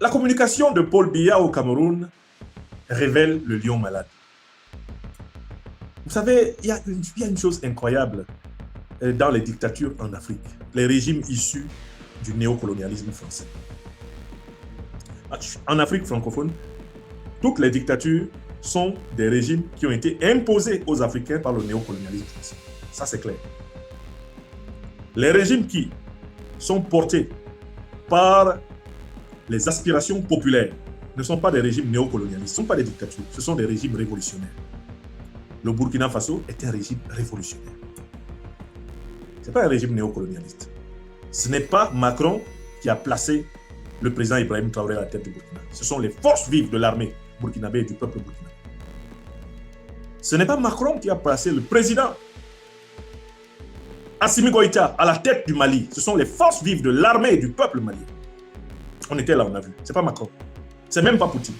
La communication de Paul Biya au Cameroun révèle le lion malade. Vous savez, il y a une chose incroyable dans les dictatures en Afrique, les régimes issus du néocolonialisme français. En Afrique francophone, toutes les dictatures sont des régimes qui ont été imposés aux Africains par le néocolonialisme français. Ça, c'est clair. Les régimes qui sont portés par les aspirations populaires ne sont pas des régimes néocolonialistes, ce ne sont pas des dictatures, ce sont des régimes révolutionnaires. Le Burkina Faso est un régime révolutionnaire. Ce n'est pas un régime néocolonialiste. Ce n'est pas Macron qui a placé le président Ibrahim Traoré à la tête du Burkina. Ce sont les forces vives de l'armée burkinabé et du peuple burkinabé. Ce n'est pas Macron qui a placé le président Assimi Goïta à la tête du Mali. Ce sont les forces vives de l'armée et du peuple malien. On était là, on a vu. Ce n'est pas Macron. Ce n'est même pas Poutine.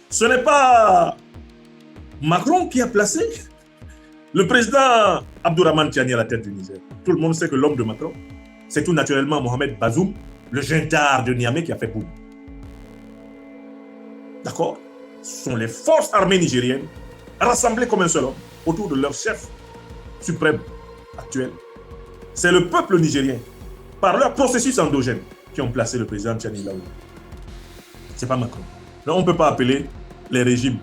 Ce n'est pas Macron qui a placé le président Abdourahmane Tiani à la tête du Niger. Tout le monde sait que l'homme de Macron, c'est tout naturellement Mohamed Bazoum, le gendarme de Niamey qui a fait boum. D'accord? Ce sont les forces armées nigériennes rassemblées comme un seul homme autour de leur chef suprême actuel. C'est le peuple nigérien, par leur processus endogène, qui ont placé le président Tiani là-haut. Ce n'est pas Macron. Donc on ne peut pas appeler les régimes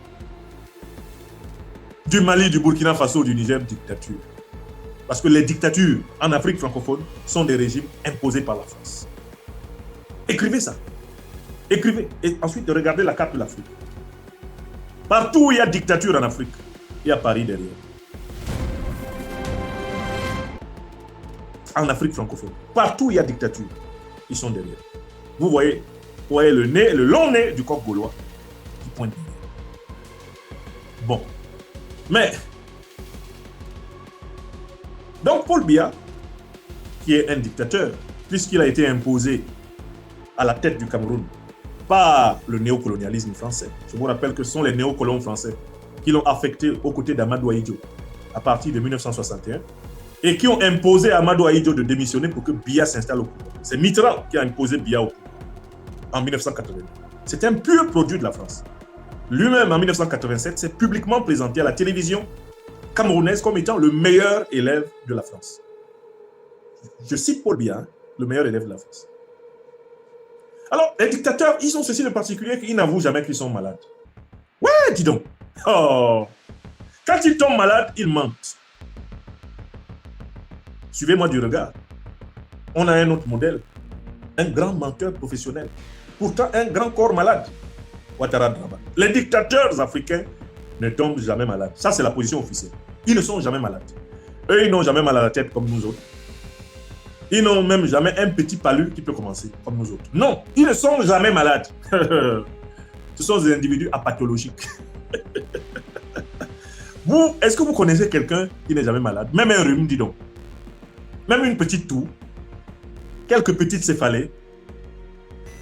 du Mali, du Burkina Faso, du Niger dictature. Parce que les dictatures en Afrique francophone sont des régimes imposés par la France. Écrivez ça. Écrivez. Et ensuite, regardez la carte de l'Afrique. Partout où il y a dictature en Afrique, il y a Paris derrière. En Afrique francophone, partout où il y a dictature, ils sont derrière. Vous voyez le nez, le long nez du coq gaulois qui pointe derrière. Bon. Mais, donc Paul Biya, qui est un dictateur, puisqu'il a été imposé à la tête du Cameroun par le néocolonialisme français. Je vous rappelle que ce sont les néocolons français qui l'ont affecté aux côtés d'Amadou Ahidjo à partir de 1961 et qui ont imposé à Amadou Ahidjo de démissionner pour que Biya s'installe au pouvoir. C'est Mitterrand qui a imposé Biya au pouvoir en 1982. C'est un pur produit de la France. Lui-même, en 1987, s'est publiquement présenté à la télévision camerounaise comme étant le meilleur élève de la France. Je cite Paul Biya, le meilleur élève de la France. Alors, les dictateurs, ils ont ceci de particulier qu'ils n'avouent jamais qu'ils sont malades. Ouais, dis donc. Oh. Quand ils tombent malades, ils mentent. Suivez-moi du regard. On a un autre modèle. Un grand menteur professionnel. Pourtant, un grand corps malade. Ouattara Draba. Les dictateurs africains ne tombent jamais malades. Ça, c'est la position officielle. Ils ne sont jamais malades. Eux, ils n'ont jamais mal à la tête comme nous autres. Ils n'ont même jamais un petit palu qui peut commencer comme nous autres. Non, ils ne sont jamais malades. Ce sont des individus apathologiques. Vous, est-ce que vous connaissez quelqu'un qui n'est jamais malade? Même un rhume, dis donc. Même une petite toux. Quelques petites céphalées.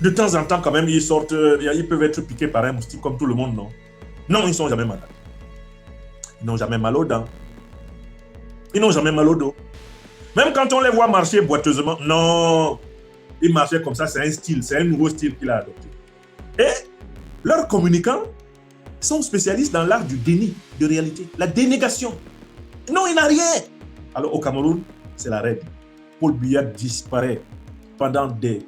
De temps en temps, quand même, ils peuvent être piqués par un moustique comme tout le monde, non? Non, ils ne sont jamais malades. Ils n'ont jamais mal aux dents. Ils n'ont jamais mal au dos. Même quand on les voit marcher boiteusement, non, ils marchaient comme ça, c'est un style, c'est un nouveau style qu'il a adopté. Et leurs communicants sont spécialistes dans l'art du déni de réalité, la dénégation. Non, il n'a rien. Alors au Cameroun, c'est la règle. Paul Biya disparaît pendant des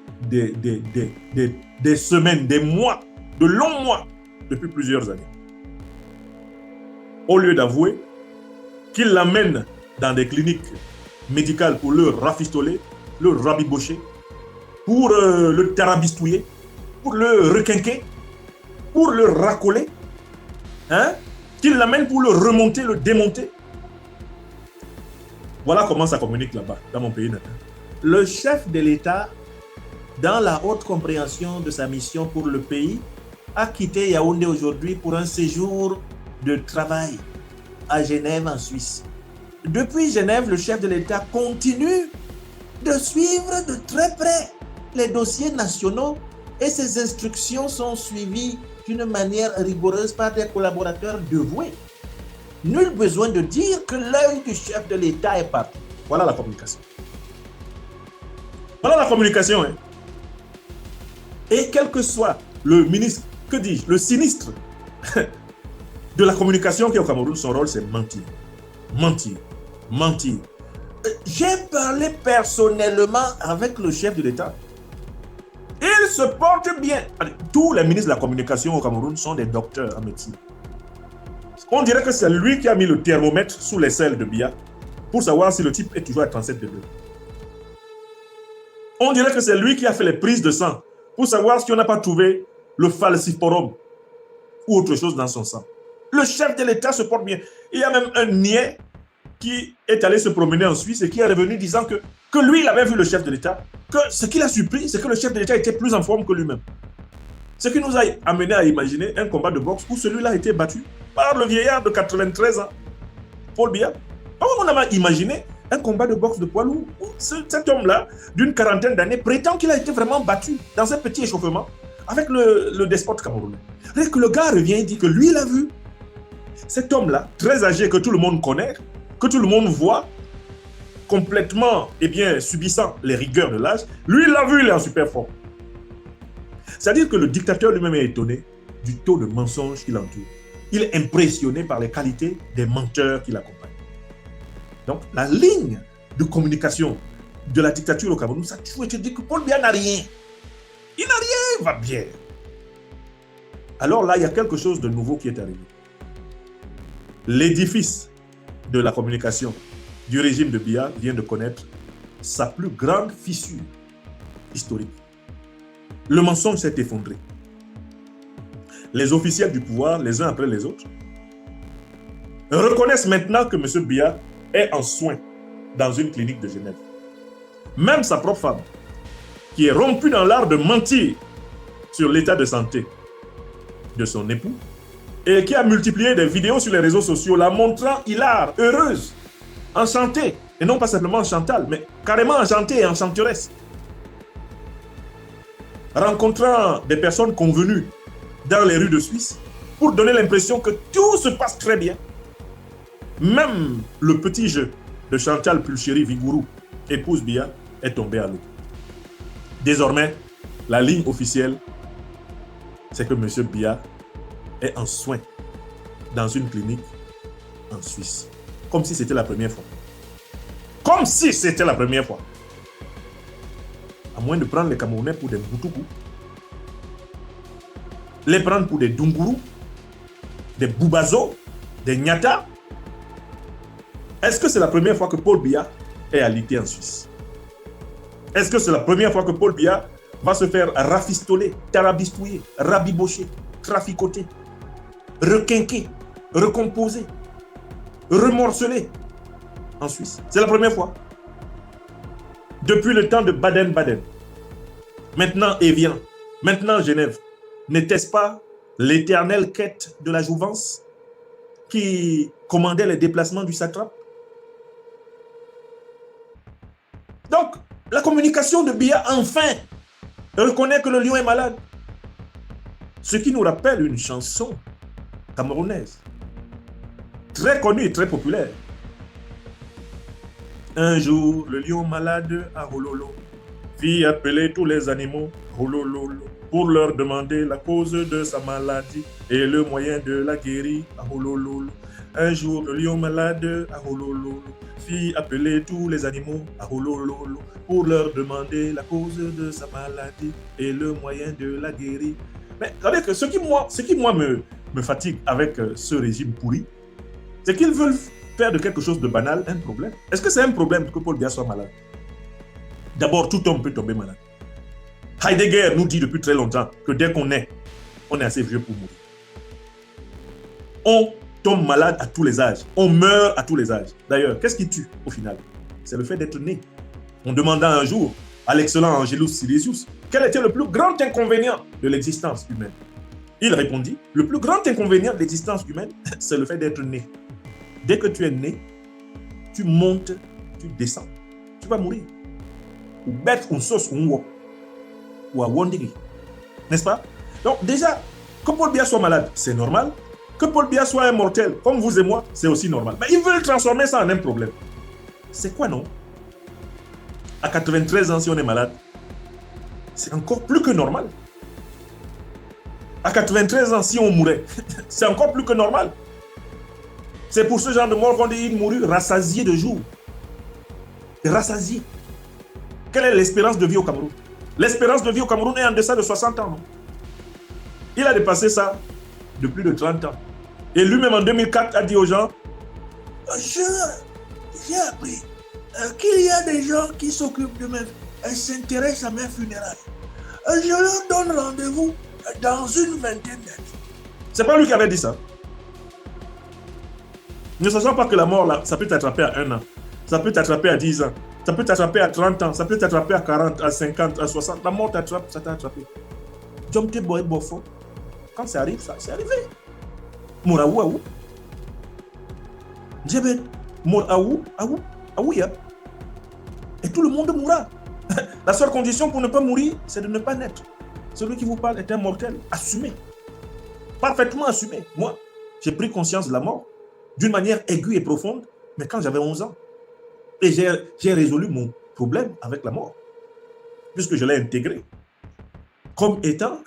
semaines, des mois, de longs mois, depuis plusieurs années. Au lieu d'avouer qu'il l'amène dans des cliniques médicales pour le rafistoler, le rabibocher, pour le tarabistouiller, pour le requinquer, pour le racoler, hein? Qu'il l'amène pour le remonter, le démonter. Voilà comment ça communique là-bas, dans mon pays natal. Le chef de l'État, dans la haute compréhension de sa mission pour le pays, a quitté Yaoundé aujourd'hui pour un séjour de travail à Genève, en Suisse. Depuis Genève, le chef de l'État continue de suivre de très près les dossiers nationaux et ses instructions sont suivies d'une manière rigoureuse par des collaborateurs dévoués. Nul besoin de dire que l'œil du chef de l'État est partout. Voilà la communication. Voilà la communication. Hein. Et quel que soit le ministre, que dis-je, le sinistre de la communication qui est au Cameroun, son rôle, c'est mentir. Mentir. Mentir. J'ai parlé personnellement avec le chef de l'État. Il se porte bien. Tous les ministres de la communication au Cameroun sont des docteurs en médecine. On dirait que c'est lui qui a mis le thermomètre sous les selles de Biya pour savoir si le type est toujours à 37 degrés. On dirait que c'est lui qui a fait les prises de sang pour savoir si on n'a pas trouvé le falciparum ou autre chose dans son sang. Le chef de l'État se porte bien. Il y a même un niais qui est allé se promener en Suisse et qui est revenu disant que lui, il avait vu le chef de l'État, que ce qu'il a surpris, c'est que le chef de l'État était plus en forme que lui-même. Ce qui nous a amené à imaginer un combat de boxe où celui-là a été battu par le vieillard de 93 ans, Paul Biya. Comment on a imaginé un combat de boxe de poids lourd où cet homme-là, d'une quarantaine d'années, prétend qu'il a été vraiment battu dans un petit échauffement avec le despote camerounais. Et que le gars revient et dit que lui, il a vu cet homme-là, très âgé, que tout le monde connaît, que tout le monde voit, complètement, subissant les rigueurs de l'âge, lui, il l'a vu, il est en super forme. C'est-à-dire que le dictateur lui-même est étonné du taux de mensonges qui l'entoure. Il est impressionné par les qualités des menteurs qui l'accompagnent. Donc, la ligne de communication de la dictature au Cameroun, ça a toujours été dit que Paul Biya n'a rien. Il n'a rien, il va bien. Alors là, il y a quelque chose de nouveau qui est arrivé. L'édifice de la communication du régime de Biya vient de connaître sa plus grande fissure historique. Le mensonge s'est effondré. Les officiels du pouvoir, les uns après les autres, reconnaissent maintenant que M. Biya est en soins dans une clinique de Genève. Même sa propre femme, qui est rompue dans l'art de mentir sur l'état de santé de son époux, et qui a multiplié des vidéos sur les réseaux sociaux, la montrant hilar, heureuse, enchantée, et non pas simplement Chantal, mais carrément enchantée et enchanteresse, rencontrant des personnes convenues dans les rues de Suisse pour donner l'impression que tout se passe très bien. Même le petit jeu de Chantal Pulchéry Vigourou, épouse Biya, est tombé à l'eau. Désormais, la ligne officielle, c'est que M. Biya est en soins dans une clinique en Suisse. Comme si c'était la première fois. Comme si c'était la première fois. À moins de prendre les Camerounais pour des Boutoukou, les prendre pour des Dungourou, des Boubazo, des Nyata. Est-ce que c'est la première fois que Paul Biya est alité en Suisse? Est-ce que c'est la première fois que Paul Biya va se faire rafistoler, tarabistouiller, rabibocher, traficoter, requinquer, recomposer, remorceler en Suisse? C'est la première fois. Depuis le temps de Baden-Baden, maintenant Évian, maintenant Genève, n'était-ce pas l'éternelle quête de la jouvence qui commandait les déplacements du satrape? Donc, la communication de Biya, enfin, reconnaît que le lion est malade. Ce qui nous rappelle une chanson camerounaise, très connue et très populaire. Un jour, le lion malade à Hololo fit appeler tous les animaux Hololo pour leur demander la cause de sa maladie et le moyen de la guérir à Hololo. Un jour, le lion malade à Hololo fit appeler tous les animaux à Hololo pour leur demander la cause de sa maladie et le moyen de la guérir. Mais regardez que ce qui me fatigue avec ce régime pourri, c'est qu'ils veulent faire de quelque chose de banal un problème. Est-ce que c'est un problème que Paul Biya soit malade? D'abord, tout homme peut tomber malade. Heidegger nous dit depuis très longtemps que dès qu'on est, on est assez vieux pour mourir. On tombe malade à tous les âges. On meurt à tous les âges. D'ailleurs, qu'est-ce qui tue au final? C'est le fait d'être né. On demanda un jour à l'excellent Angelus Silesius quel était le plus grand inconvénient de l'existence humaine. Il répondit, le plus grand inconvénient de l'existence humaine, c'est le fait d'être né. Dès que tu es né, tu montes, tu descends. Tu vas mourir. Ou bête, ou sauce, ou à Wondigi. N'est-ce pas? Donc déjà, que Paul Biya soit malade, c'est normal. Que Paul Biya soit un mortel, comme vous et moi, c'est aussi normal. Mais ils veulent transformer ça en un problème. C'est quoi, non? À 93 ans, si on est malade, c'est encore plus que normal. À 93 ans, si on mourait, c'est encore plus que normal. C'est pour ce genre de mort qu'on dit qu'il mourut rassasié de jours. Rassasié. Quelle est l'espérance de vie au Cameroun? L'espérance de vie au Cameroun est en deçà de 60 ans. Non? Il a dépassé ça de plus de 30 ans. Et lui-même en 2004 a dit aux gens, j'ai appris qu'il y a des gens qui s'occupent de mes... Elles s'intéressent à mes funérailles. Je leur donne rendez-vous dans une vingtaine d'années. C'est pas lui qui avait dit ça. Ne sachant pas que la mort, là, ça peut t'attraper à 1 an. Ça peut t'attraper à 10 ans. Ça peut t'attraper à 30 ans. Ça peut t'attraper à 40, à 50, à 60. La mort t'attrape, ça t'a attrapé. Jomte boy bofo. Quand ça arrive, ça, c'est arrivé. Mouraou, aou. Djebet. Mouraou, aou. Aouya. Et tout le monde mourra. La seule condition pour ne pas mourir, c'est de ne pas naître. Celui qui vous parle est un mortel. Assumé. Parfaitement assumé. Moi, j'ai pris conscience de la mort d'une manière aiguë et profonde, mais quand j'avais 11 ans. Et j'ai résolu mon problème avec la mort, puisque je l'ai intégré comme étant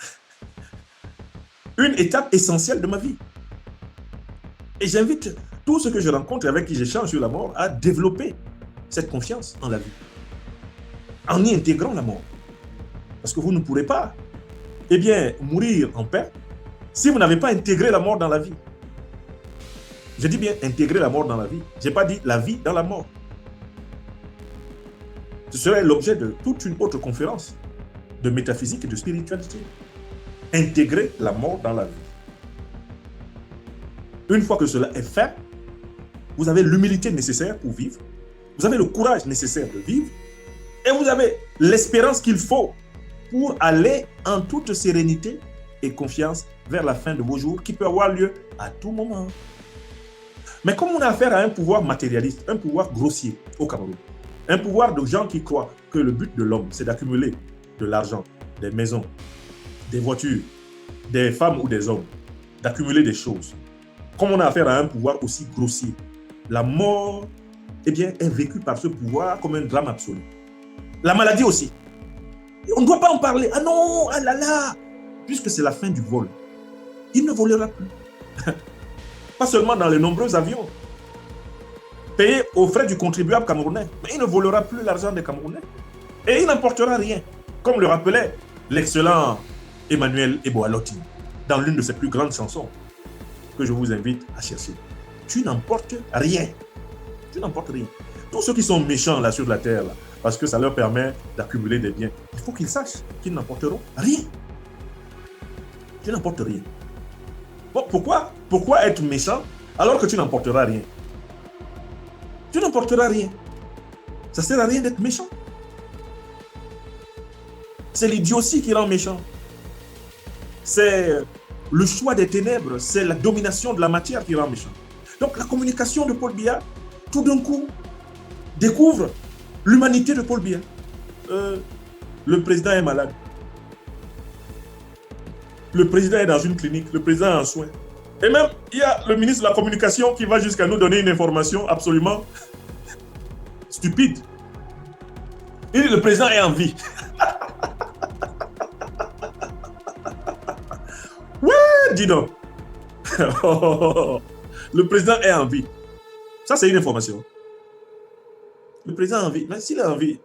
une étape essentielle de ma vie. Et j'invite tous ceux que je rencontre et avec qui j'échange sur la mort à développer cette confiance en la vie, en y intégrant la mort. Parce que vous ne pourrez pas, mourir en paix si vous n'avez pas intégré la mort dans la vie. Je dis bien intégrer la mort dans la vie. Je n'ai pas dit la vie dans la mort. Ce serait l'objet de toute une autre conférence de métaphysique et de spiritualité. Intégrer la mort dans la vie. Une fois que cela est fait, vous avez l'humilité nécessaire pour vivre, vous avez le courage nécessaire de vivre, et vous avez l'espérance qu'il faut pour aller en toute sérénité et confiance vers la fin de vos jours qui peut avoir lieu à tout moment. Mais comme on a affaire à un pouvoir matérialiste, un pouvoir grossier au Cameroun, un pouvoir de gens qui croient que le but de l'homme, c'est d'accumuler de l'argent, des maisons, des voitures, des femmes ou des hommes, d'accumuler des choses. Comme on a affaire à un pouvoir aussi grossier, la mort est vécue par ce pouvoir comme un drame absolu. La maladie aussi. On ne doit pas en parler. Ah non, ah là là. Puisque c'est la fin du vol. Il ne volera plus. Pas seulement dans les nombreux avions payés aux frais du contribuable camerounais, mais il ne volera plus l'argent des Camerounais. Et il n'emportera rien. Comme le rappelait l'excellent Emmanuel Eboalotti dans l'une de ses plus grandes chansons que je vous invite à chercher. Tu n'emportes rien. Tu n'emportes rien. Tous ceux qui sont méchants là sur la terre, là, parce que ça leur permet d'accumuler des biens, il faut qu'ils sachent qu'ils n'emporteront rien. Tu n'emportes rien. Bon, pourquoi être méchant alors que tu n'emporteras rien? Tu n'emporteras rien. Ça ne sert à rien d'être méchant. C'est l'idiotie qui rend méchant. C'est le choix des ténèbres, c'est la domination de la matière qui rend méchant. Donc la communication de Paul Biya, tout d'un coup, découvre l'humanité de Paul Biya. Le président est malade. Le président est dans une clinique, le président est en soins. Et même, il y a le ministre de la Communication qui va jusqu'à nous donner une information absolument stupide. Il dit le président est en vie. Ouais, dis donc. Le président est en vie. Ça, c'est une information. Le président est en vie. Mais s'il est en vie,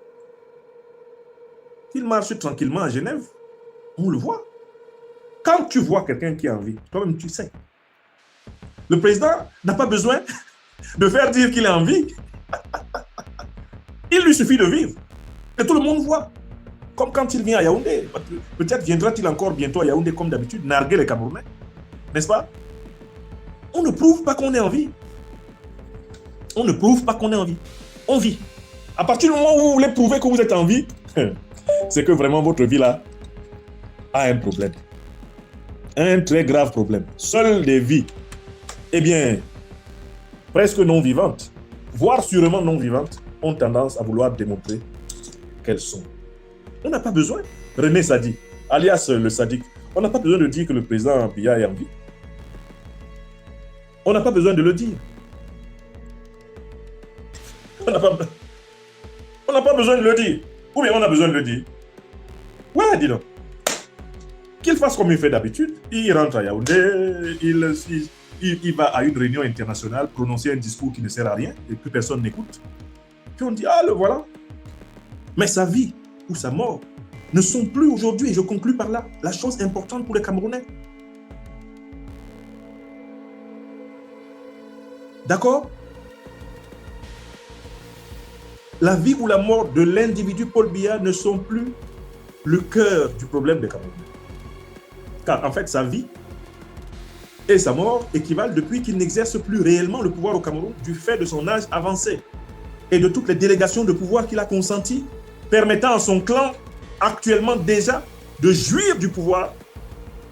il marche tranquillement à Genève. On le voit. Quand tu vois quelqu'un qui est en vie, toi-même tu sais. Le président n'a pas besoin de faire dire qu'il est en vie. Il lui suffit de vivre. Et tout le monde voit. Comme quand il vient à Yaoundé. Peut-être viendra-t-il encore bientôt à Yaoundé comme d'habitude, narguer les Camerounais. N'est-ce pas? On ne prouve pas qu'on est en vie. On ne prouve pas qu'on est en vie. On vit. À partir du moment où vous voulez prouver que vous êtes en vie, c'est que vraiment votre vie là a un problème. Un très grave problème. Seules des vies, presque non vivantes, voire sûrement non vivantes, ont tendance à vouloir démontrer qu'elles sont. On n'a pas besoin. René Sadi, alias le Sadique, on n'a pas besoin de dire que le président Biya est en vie. On n'a pas besoin de le dire. On n'a pas besoin de le dire. Ou bien on a besoin de le dire. Ouais, dis donc. Qu'il fasse comme il fait d'habitude. Il rentre à Yaoundé, il va à une réunion internationale prononcer un discours qui ne sert à rien et que personne n'écoute. Puis on dit, ah, le voilà. Mais sa vie ou sa mort ne sont plus aujourd'hui, et je conclus par là, la chose importante pour les Camerounais. D'accord? La vie ou la mort de l'individu Paul Biya ne sont plus le cœur du problème des Camerounais. Car en fait, sa vie et sa mort équivalent depuis qu'il n'exerce plus réellement le pouvoir au Cameroun du fait de son âge avancé et de toutes les délégations de pouvoir qu'il a consenties, permettant à son clan actuellement déjà de jouir du pouvoir,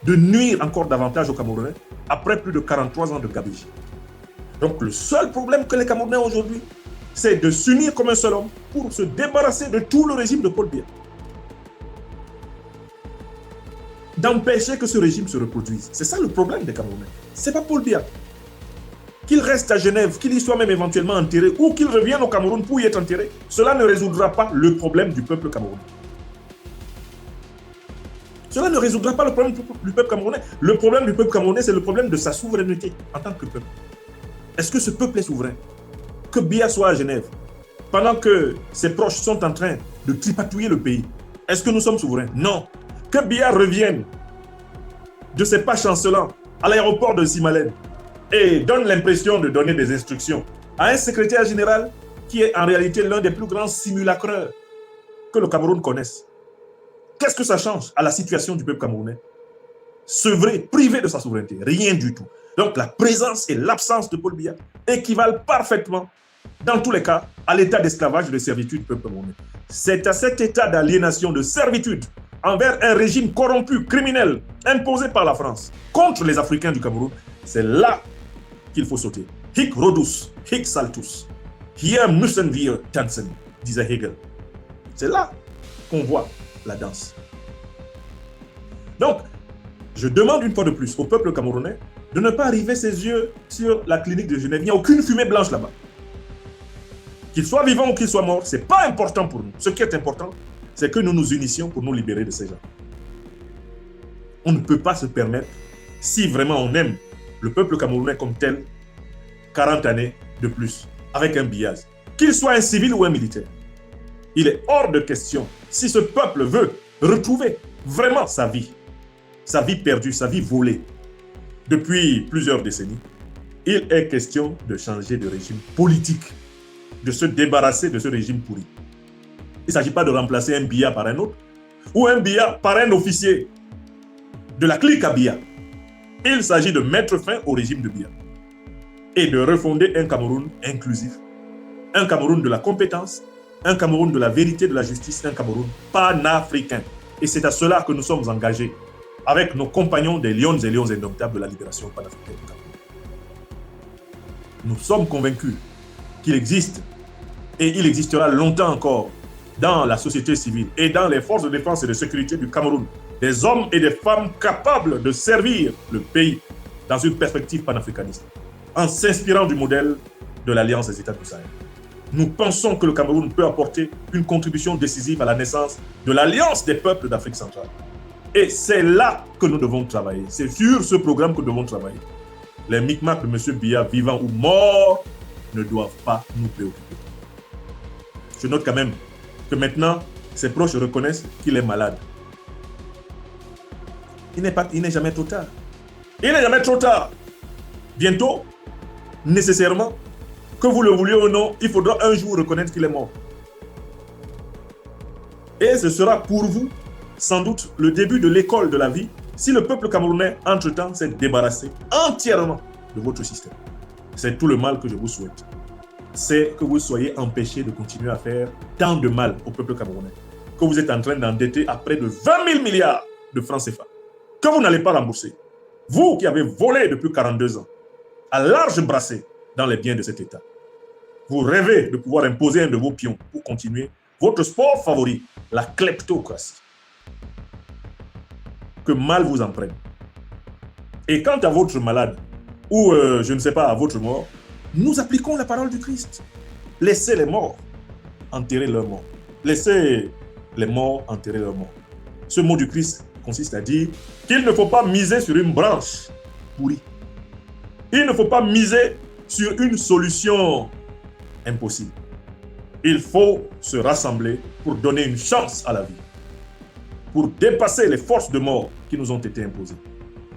de nuire encore davantage aux Camerounais après plus de 43 ans de gabegie. Donc le seul problème que les Camerounais ont aujourd'hui, c'est de s'unir comme un seul homme pour se débarrasser de tout le régime de Paul Biya. D'empêcher que ce régime se reproduise. C'est ça le problème des Camerounais. Ce n'est pas Paul Biya. Qu'il reste à Genève, qu'il y soit même éventuellement enterré, ou qu'il revienne au Cameroun pour y être enterré, cela ne résoudra pas le problème du peuple camerounais. Cela ne résoudra pas le problème du peuple camerounais. Le problème du peuple camerounais, c'est le problème de sa souveraineté en tant que peuple. Est-ce que ce peuple est souverain? Que Biya soit à Genève, pendant que ses proches sont en train de tripatouiller le pays, est-ce que nous sommes souverains? Non. Que Biya revienne de ses pas chancelants à l'aéroport de Simalène et donne l'impression de donner des instructions à un secrétaire général qui est en réalité l'un des plus grands simulacreurs que le Cameroun connaisse. Qu'est-ce que ça change à la situation du peuple camerounais? Sevré, privé de sa souveraineté, rien du tout. Donc la présence et l'absence de Paul Biya équivalent parfaitement, dans tous les cas, à l'état d'esclavage et de servitude du peuple camerounais. C'est à cet état d'aliénation, de servitude, envers un régime corrompu, criminel, imposé par la France, contre les Africains du Cameroun, c'est là qu'il faut sauter. Hic Rodus, hic Saltus. Hier müssen wir tanzen, disait Hegel. C'est là qu'on voit la danse. Donc, je demande une fois de plus au peuple camerounais de ne pas river ses yeux sur la clinique de Genève. Il n'y a aucune fumée blanche là-bas. Qu'il soit vivant ou qu'il soit mort, ce n'est pas important pour nous. Ce qui est important, c'est que nous nous unissions pour nous libérer de ces gens. On ne peut pas se permettre, si vraiment on aime le peuple camerounais comme tel, 40 années de plus, avec un biais, qu'il soit un civil ou un militaire. Il est hors de question, si ce peuple veut retrouver vraiment sa vie perdue, sa vie volée, depuis plusieurs décennies, il est question de changer de régime politique, de se débarrasser de ce régime pourri. Il ne s'agit pas de remplacer un Biya par un autre, ou un Biya par un officier de la clique à Biya. Il s'agit de mettre fin au régime de Biya et de refonder un Cameroun inclusif, un Cameroun de la compétence, un Cameroun de la vérité, de la justice, un Cameroun panafricain. Et c'est à cela que nous sommes engagés avec nos compagnons des lions et lions indomptables de la libération panafricaine du Cameroun. Nous sommes convaincus qu'il existe et il existera longtemps encore dans la société civile et dans les forces de défense et de sécurité du Cameroun des hommes et des femmes capables de servir le pays dans une perspective panafricaniste, en s'inspirant du modèle de l'Alliance des États du Sahel. Nous pensons que le Cameroun peut apporter une contribution décisive à la naissance de l'Alliance des peuples d'Afrique centrale. Et c'est là que nous devons travailler. C'est sur ce programme que nous devons travailler. Les micmacs de M. Biya, vivants ou morts, ne doivent pas nous préoccuper. Je note quand même que maintenant, ses proches reconnaissent qu'il est malade. Il n'est jamais trop tard. Il n'est jamais trop tard. Bientôt, nécessairement, que vous le vouliez ou non, il faudra un jour reconnaître qu'il est mort. Et ce sera pour vous, sans doute, le début de l'école de la vie, si le peuple camerounais, entre-temps, s'est débarrassé entièrement de votre système. C'est tout le mal que je vous souhaite. C'est que vous soyez empêchés de continuer à faire tant de mal au peuple camerounais, que vous êtes en train d'endetter à près de 20 000 milliards de francs CFA, que vous n'allez pas rembourser. Vous qui avez volé depuis 42 ans, à large brassée dans les biens de cet État. Vous rêvez de pouvoir imposer un de vos pions pour continuer votre sport favori, la kleptocratie. Que mal vous en prenne. Et quant à votre malade, ou je ne sais pas, à votre mort, nous appliquons la parole du Christ. Laissez les morts enterrer leurs morts. Laissez les morts enterrer leurs morts. Ce mot du Christ consiste à dire qu'il ne faut pas miser sur une branche pourrie. Il ne faut pas miser sur une solution impossible. Il faut se rassembler pour donner une chance à la vie, pour dépasser les forces de mort qui nous ont été imposées.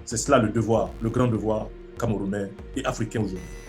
C'est cela le devoir, le grand devoir camerounais et africain aujourd'hui.